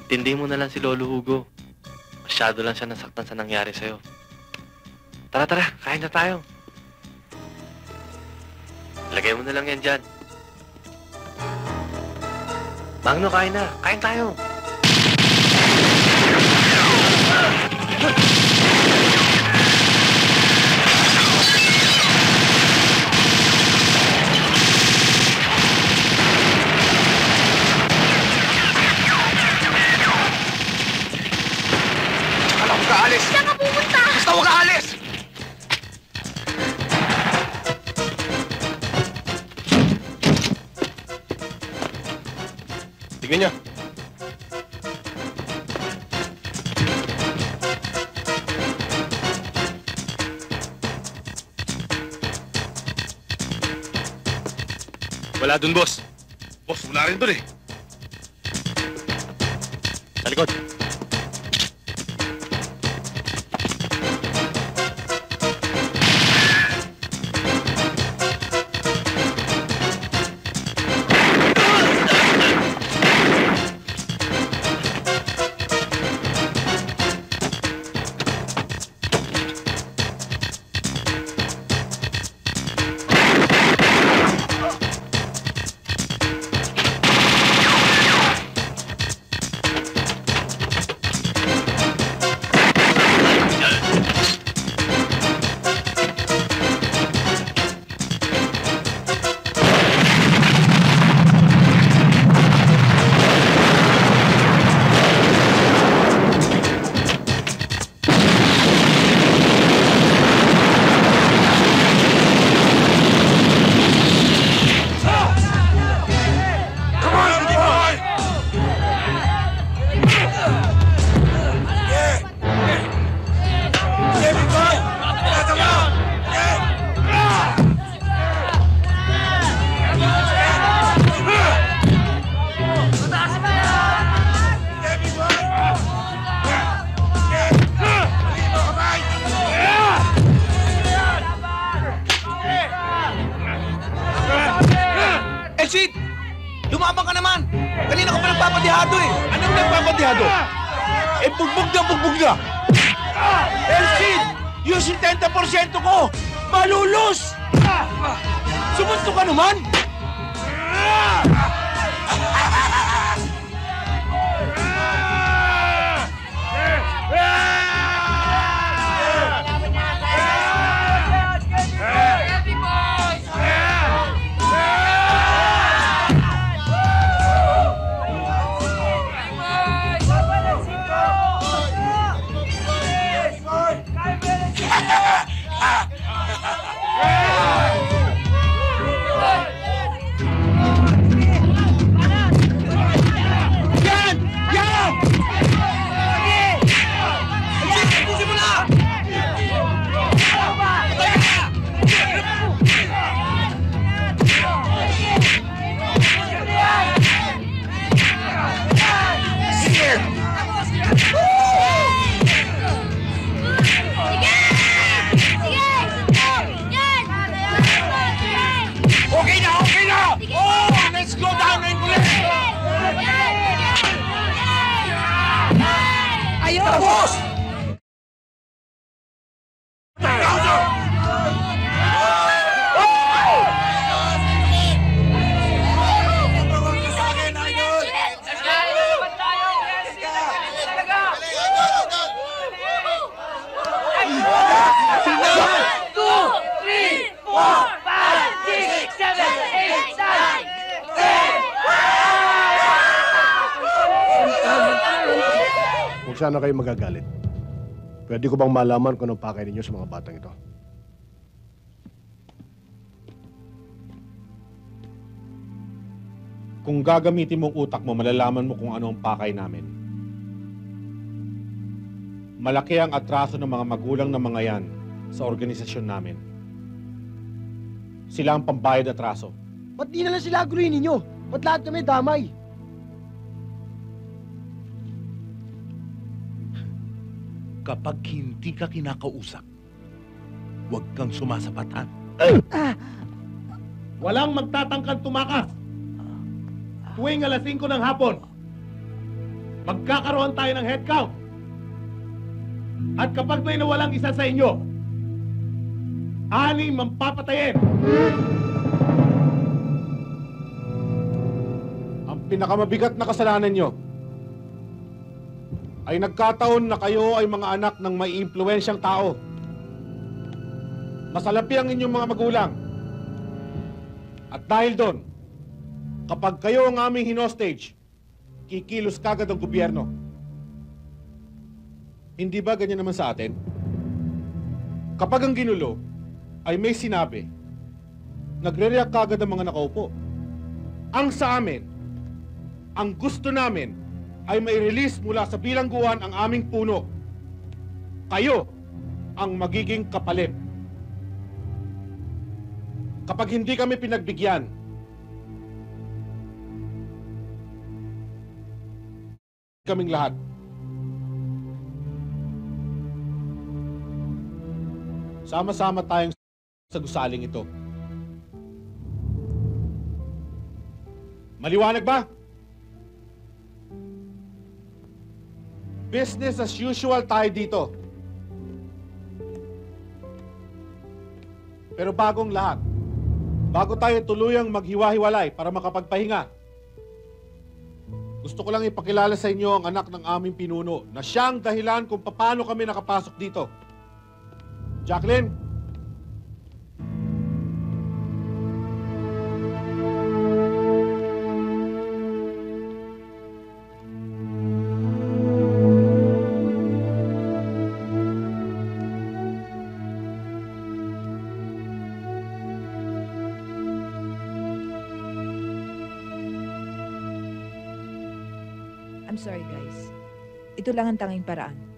Intindi mo na lang si Lolo Hugo. Masyado lang siya nasaktan sa nangyari sa'yo. Tara, tara. Kain na tayo. Lagay mo na lang yan dyan. Magno, kain na. Kain tayo. Alam ka, alis! Saan ka pupunta? Basta huwag ka alis! Tingnan niya. Wala dun, boss. Boss, wala rin dun eh. Sa likod. Elsid! Lumabang ka naman! Kanina ka pa nagpapadihado eh! Anong nagpapadihado? Eh, bugbog na! Elsid! Yung 70% ko! Malulus! Sumunto ka naman! Tapos! Kung sana kayo magagalit, pwede ko bang malaman kung anong pakay ninyo sa mga batang ito? Kung gagamitin mong utak mo, malalaman mo kung ano ang pakay namin. Malaki ang atraso ng mga magulang ng mga yan sa organisasyon namin. Sila ang pambayad atraso. Ba't di na lang sila aguluhin ninyo? Ba't lahat kami damay? Kapag hindi ka kinakausap, huwag kang sumasapatan. Walang magtatangkang tumakas. Tuwing alas 5 ng hapon. magkakaroon tayo ng head count. At kapag may nawalang isa sa inyo, 6 mampapatayin. Ang pinakamabigat na kasalanan nyo ay nagkataon na kayo ay mga anak ng may impluwensyang tao. Masalapi ang inyong mga magulang. At dahil doon, kapag kayo ang aming hinostage, kikilos kagad ang gobyerno. Hindi ba ganyan naman sa atin? Kapag ang ginulo ay may sinabi, nagre-react kagad ang mga nakaupo. Ang sa amin, ang gusto namin ay may release mula sa bilangguan ang aming puno. Kayo ang magiging kapalit. Kapag hindi kami pinagbigyan, kaming lahat. Sama-sama tayong sa gusaling ito. Maliwanag ba? Business as usual tayo dito. Pero bagong lahat, bago tayo tuluyang maghiwa-hiwalay para makapagpahinga, gusto ko lang ipakilala sa inyo ang anak ng aming pinuno na siyang dahilan kung paano kami nakapasok dito. Jacqueline? I'm sorry guys. Ito lang ang tanging paraan.